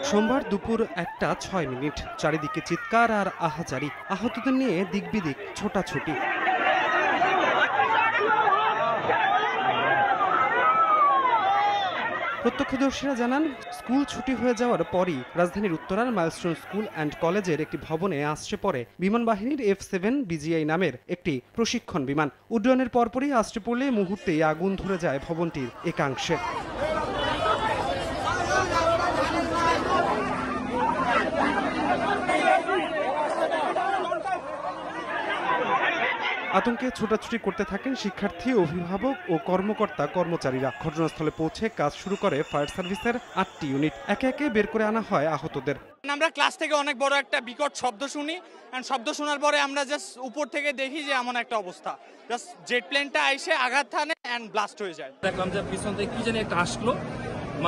সোমবার দুপুর 1:06 চারিদিকে চিৎকার আর আহাজারি, আহতদের নিয়ে দিকবিদিক ছোটাছুটি। প্রত্যক্ষদর্শীরা জানান, স্কুল ছুটি হয়ে যাওয়ার পরই রাজধানীর উত্তরার মাইলস্টোন স্কুল অ্যান্ড কলেজের একটি ভবনে আসছে পড়ে বিমান বাহিনীর F-7 BGI নামের একটি প্রশিক্ষণ বিমান। উড্ডয়নের পরপরই আসছে পড়লে মুহূর্তেই আগুন ধরে যায় ভবনটির একাংশে। আতঙ্কে ছোটাছুটি করতে থাকেন শিক্ষার্থী, অভিভাবক ও কর্মকর্তা-কর্মচারীরা। ঘটনাস্থলে পৌঁছে কাজ শুরু করে ফায়ার সার্ভিসের 8টি ইউনিট। একে একে বের করে আনা হয় আহতদের। আমরা ক্লাস থেকে অনেক বড় একটা বিকট শব্দ শুনি, এন্ড শব্দ শোনার পরে আমরা জাস্ট উপর থেকে দেখি যে এমন একটা অবস্থা, জাস্ট জেট প্লেনটা এসে আঘাত হানে এন্ড ব্লাস্ট হয়ে যায়। দেখলাম যে পিছন থেকে কি জানি একটা আসলো,